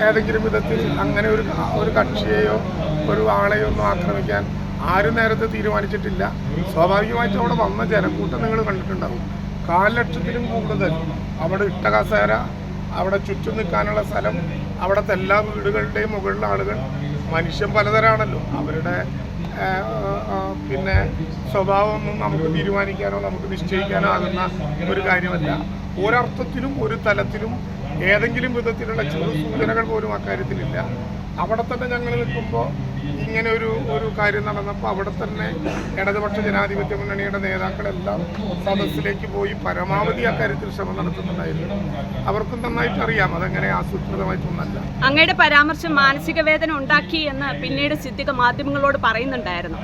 ഏതെങ്കിലും വിധത്തിൽ അങ്ങനെ ഒരു കക്ഷിയെയോ ഒരു ആളെയോ ഒന്നും ആക്രമിക്കാൻ ആരും നേരത്തെ തീരുമാനിച്ചിട്ടില്ല. സ്വാഭാവികമായിട്ടും അവിടെ വന്ന ജനക്കൂട്ടം നിങ്ങൾ കണ്ടിട്ടുണ്ടാവും. 4 ലക്ഷത്തിലും കൂടുതൽ അവിടെ ഇട്ട കസേര, അവിടെ ചുറ്റും നിൽക്കാനുള്ള സ്ഥലം, അവിടുത്തെ എല്ലാ വീടുകളുടെയും മുകളിലെ ആളുകൾ. മനുഷ്യൻ പലതരാണല്ലോ, അവരുടെ പിന്നെ സ്വഭാവമൊന്നും നമുക്ക് തീരുമാനിക്കാനോ നമുക്ക് നിശ്ചയിക്കാനോ ആകുന്ന ഒരു കാര്യമല്ല. ഒരർത്ഥത്തിലും ഒരു തലത്തിലും ഏതെങ്കിലും വിധത്തിലുള്ള ചെറു സൂചനകൾ പോലും അക്കാര്യത്തിലില്ല. അവിടെ തന്നെ ഞങ്ങൾ നിൽക്കുമ്പോൾ ഇങ്ങനെ ഒരു കാര്യം നടന്നപ്പോൾ അവിടെ തന്നെ ഇടതുപക്ഷ ജനാധിപത്യ മുന്നണിയുടെ നേതാക്കളെല്ലാം സദസ്സിലേക്ക് പോയി പരമാവധി അക്കാര്യത്തിൽ ശ്രമം നടത്തുന്നുണ്ടായിരുന്നു. അവർക്കും നന്നായിട്ട് അറിയാം അതെങ്ങനെ ആസൂത്രിതമായിട്ടൊന്നല്ല. അങ്ങയുടെ പരാമർശം മാനസിക വേദന ഉണ്ടാക്കി എന്ന് പിന്നീട് സിദ്ദിഖ് മാധ്യമങ്ങളോട് പറയുന്നുണ്ടായിരുന്നു.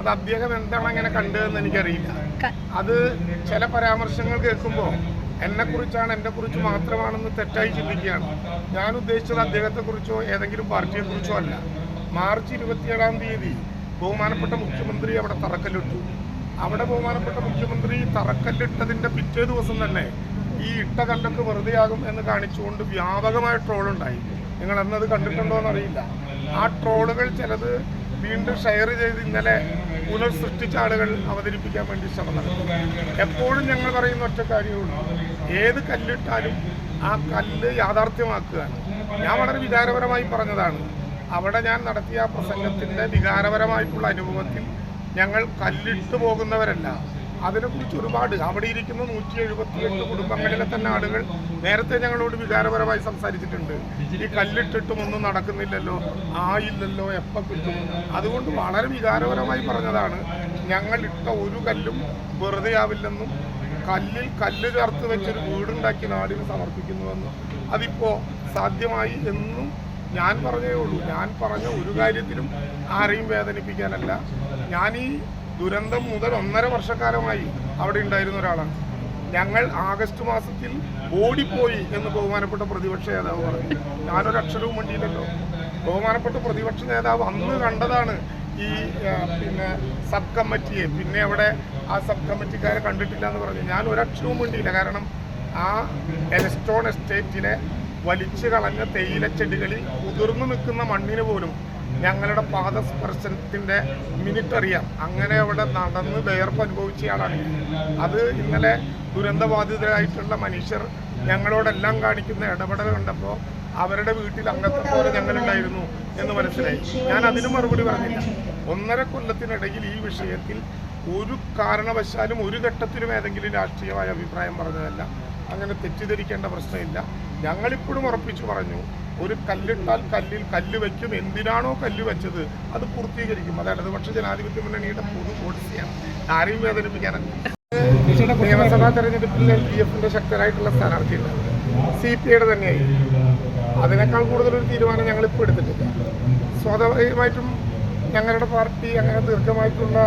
അത് അദ്ദേഹം എന്താണ് അങ്ങനെ കണ്ടതെന്ന് എനിക്കറിയില്ല. അത് ചില പരാമർശങ്ങൾ കേൾക്കുമ്പോൾ എന്നെക്കുറിച്ചാണ്, എന്നെക്കുറിച്ച് മാത്രമാണെന്ന് തെറ്റായി ചിന്തിക്കുകയാണ്. ഞാൻ ഉദ്ദേശിച്ചത് അദ്ദേഹത്തെക്കുറിച്ചോ ഏതെങ്കിലും പാർട്ടിയെക്കുറിച്ചോ അല്ല. മാർച്ച് 27-ാം തീയതി ബഹുമാനപ്പെട്ട മുഖ്യമന്ത്രി അവിടെ തറക്കല്ലിട്ടു. അവിടെ ബഹുമാനപ്പെട്ട മുഖ്യമന്ത്രി തറക്കല്ലിട്ടതിൻ്റെ പിറ്റേ ദിവസം തന്നെ ഈ ഇട്ട കല്ലൊക്കെ വെറുതെയാകും എന്ന് കാണിച്ചുകൊണ്ട് വ്യാപകമായ ട്രോളുണ്ടായി. നിങ്ങൾ എന്നത് കണ്ടിട്ടുണ്ടോ എന്നറിയില്ല. ആ ട്രോളുകൾ ചിലത് വീണ്ടും ഷെയർ ചെയ്ത് ഇന്നലെ പുനഃസൃഷ്ടിച്ച ആളുകൾ അവതരിപ്പിക്കാൻ വേണ്ടി ശ്രമം നടത്തും. എപ്പോഴും ഞങ്ങൾ പറയുന്ന ഒറ്റ കാര്യമുള്ളൂ, ഏത് കല്ലിട്ടാലും ആ കല്ല് യാഥാർത്ഥ്യമാക്കുകയാണ്. ഞാൻ വളരെ വികാരപരമായി പറഞ്ഞതാണ്. അവിടെ ഞാൻ നടത്തിയ പ്രസംഗത്തിൻ്റെ വികാരപരമായിട്ടുള്ള അനുഭവത്തിൽ ഞങ്ങൾ കല്ലിട്ട് പോകുന്നവരല്ല. അതിനെക്കുറിച്ച് ഒരുപാട് അവിടെ ഇരിക്കുന്ന 178 കുടുംബങ്ങളിലെ തന്നെ ആളുകൾ നേരത്തെ ഞങ്ങളോട് വികാരപരമായി സംസാരിച്ചിട്ടുണ്ട്. ഈ കല്ലിട്ടിട്ടും ഒന്നും നടക്കുന്നില്ലല്ലോ, ആയില്ലല്ലോ, എപ്പോൾ കിട്ടും. അതുകൊണ്ട് വളരെ വികാരപരമായി പറഞ്ഞതാണ്. ഞങ്ങൾ ഇട്ട ഒരു കല്ലും വെറുതെ ആവില്ലെന്നും കല്ല് ചേർത്ത് വെച്ചൊരു വീടുണ്ടാക്കി നാടിന് സമർപ്പിക്കുന്നുവെന്നും അതിപ്പോൾ സാധ്യമായി എന്നും ഞാൻ പറഞ്ഞേ ഉള്ളൂ. ഞാൻ പറഞ്ഞ ഒരു കാര്യത്തിലും ആരെയും വേദനിപ്പിക്കാനല്ല. ഞാൻ ഈ ദുരന്തം മുതൽ 1.5 വർഷക്കാലമായി അവിടെ ഉണ്ടായിരുന്ന ഒരാളാണ്. ഞങ്ങൾ ആഗസ്റ്റ് മാസത്തിൽ ഓടിപ്പോയി എന്ന് ബഹുമാനപ്പെട്ട പ്രതിപക്ഷ നേതാവ് പറഞ്ഞു. ഞാനൊരക്ഷരവും വേണ്ടിയില്ലല്ലോ. ബഹുമാനപ്പെട്ട പ്രതിപക്ഷ നേതാവ് അന്ന് കണ്ടതാണ് ഈ പിന്നെ സബ് കമ്മിറ്റിയെ. പിന്നെ അവിടെ ആ സബ് കമ്മിറ്റിക്കാരെ കണ്ടിട്ടില്ല എന്ന് പറഞ്ഞു. ഞാൻ ഒരക്ഷരവും വേണ്ടിയില്ല. കാരണം ആ എൽസ്റ്റോൺ എസ്റ്റേറ്റിലെ വലിച്ചു കളഞ്ഞ തേയിലച്ചെടികളിൽ ഉതിർന്നു നിൽക്കുന്ന മണ്ണിന് പോലും ഞങ്ങളുടെ പാദസ്പർശനത്തിൻ്റെ മിനിറ്റ് അറിയാം. അങ്ങനെ അവിടെ നടന്ന് വേർപ്പ് അനുഭവിച്ചയാളാണ്. അത് ഇന്നലെ ദുരന്തബാധിതരായിട്ടുള്ള മനുഷ്യർ ഞങ്ങളോടെല്ലാം കാണിക്കുന്ന ഇടപെടൽ കണ്ടപ്പോൾ അവരുടെ വീട്ടിൽ അംഗത്തെ പോലെ ഞങ്ങളുണ്ടായിരുന്നു എന്ന് മനസ്സിലായി. ഞാൻ അതിന് മറുപടി പറഞ്ഞില്ല. 1.5 കൊല്ലത്തിനിടയിൽ ഈ വിഷയത്തിൽ ഒരു കാരണവശാലും ഒരു ഘട്ടത്തിലും ഏതെങ്കിലും രാഷ്ട്രീയമായ അഭിപ്രായം പറഞ്ഞതല്ല. അങ്ങനെ തെറ്റിദ്ധരിക്കേണ്ട പ്രശ്നമില്ല. ഞങ്ങളിപ്പോഴും ഉറപ്പിച്ചു പറഞ്ഞു, ഒരു കല്ലിട്ടാൽ കല്ലിൽ കല്ല് വയ്ക്കും. എന്തിനാണോ കല്ല് വെച്ചത് അത് പൂർത്തീകരിക്കും. അത് ഇടതുപക്ഷ ജനാധിപത്യ മുന്നണിയുടെ പൊതു പോളിസിയാണ്. ആരെയും വേദനിപ്പിക്കാനല്ല. നിയമസഭാ തെരഞ്ഞെടുപ്പിൽ LDF-ന്റെ ശക്തരായിട്ടുള്ള സ്ഥാനാർത്ഥിയുണ്ട്. CPI-യുടെ തന്നെയായി. അതിനേക്കാൾ കൂടുതലൊരു തീരുമാനം ഞങ്ങളിപ്പോൾ എടുത്തിട്ടില്ല. സ്വാഭാവികമായിട്ടും ഞങ്ങളുടെ പാർട്ടി അങ്ങനെ ദീർഘമായിട്ടുള്ള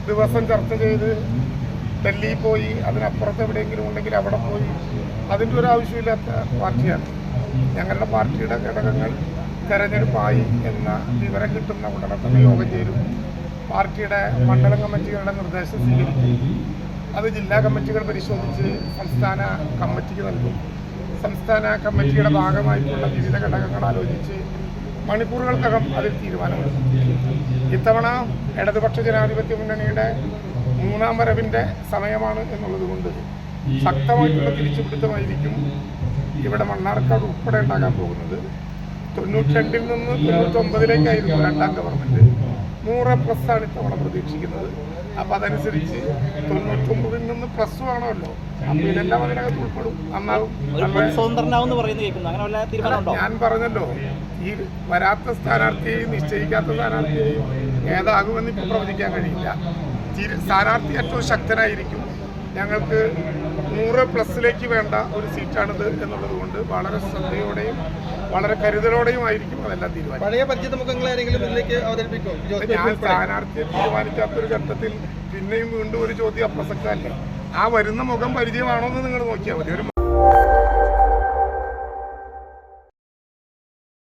ദിവസം ചർച്ച ചെയ്ത് ഡൽഹിയിൽ പോയി അതിനപ്പുറത്ത് എവിടെയെങ്കിലും ഉണ്ടെങ്കിൽ അവിടെ പോയി അതിൻ്റെ ഒരു ആവശ്യമില്ലാത്ത പാർട്ടിയാണ്. ഞങ്ങളുടെ പാർട്ടിയുടെ ഘടകങ്ങൾ തെരഞ്ഞെടുപ്പായി എന്ന വിവരം കിട്ടുന്ന ഉടനെ തന്നെ യോഗം ചേരും. പാർട്ടിയുടെ മണ്ഡലം കമ്മിറ്റികളുടെ നിർദ്ദേശം സ്വീകരിക്കും. അത് ജില്ലാ കമ്മിറ്റികൾ പരിശോധിച്ച് സംസ്ഥാന കമ്മിറ്റിക്ക് നൽകും. സംസ്ഥാന കമ്മിറ്റിയുടെ ഭാഗമായിട്ടുള്ള വിവിധ ഘടകങ്ങൾ ആലോചിച്ച് മണിക്കൂറുകൾക്കകം അതിൽ തീരുമാനമെടുക്കും. ഇത്തവണ ഇടതുപക്ഷ ജനാധിപത്യ മുന്നണിയുടെ 3ാം വരവിൻ്റെ സമയമാണ് എന്നുള്ളത് കൊണ്ട് ശക്തമായിട്ടുള്ള തിരിച്ചുപിടുത്തമായിരിക്കും ഇവിടെ മണ്ണാർക്കാട് ഉൾപ്പെടെ ഉണ്ടാകാൻ പോകുന്നത്. 92-ൽ നിന്ന് 99-ലേക്കായിരുന്നു 2ാം ഗവൺമെൻറ്. 100+ ഇത്തവണ പ്രതീക്ഷിക്കുന്നത്. അപ്പം അതനുസരിച്ച് 99-ൽ നിന്ന് പ്ലസ് വേണമല്ലോ. അപ്പം ഇതെല്ലാം അതിനകത്ത് ഉൾപ്പെടും. നന്നാകും. ഞാൻ പറഞ്ഞല്ലോ, ഈ വരാത്ത സ്ഥാനാർത്ഥിയെയും നിശ്ചയിക്കാത്ത സ്ഥാനാർത്ഥിയെയും ഏതാകുമെന്ന് ഇപ്പോൾ പ്രവചിക്കാൻ കഴിയില്ല. സ്ഥാനാർത്ഥി ഏറ്റവും ശക്തനായിരിക്കും. ഞങ്ങൾക്ക് 100+ലേക്ക് വേണ്ട ഒരു സീറ്റാണിത് എന്നുള്ളത് കൊണ്ട് വളരെ ശ്രദ്ധയോടെയും വളരെ കരുതലോടെയും ആയിരിക്കും അതെല്ലാം തീരുമാനം. പഴയ പരിചിത മുഖങ്ങളാരെങ്കിലും ഇതിലേക്ക് അവതരിപ്പിക്കും. ഞാൻ സ്ഥാനാർത്ഥിയെ തീരുമാനിക്കാത്തൊരു ഘട്ടത്തിൽ പിന്നെയും വീണ്ടും ഒരു ചോദ്യം അപ്രസക്തമല്ലേ. ആ വരുന്ന മുഖം പരിചയമാണോ എന്ന് നിങ്ങൾ നോക്കിയാൽ മതി. ഒരു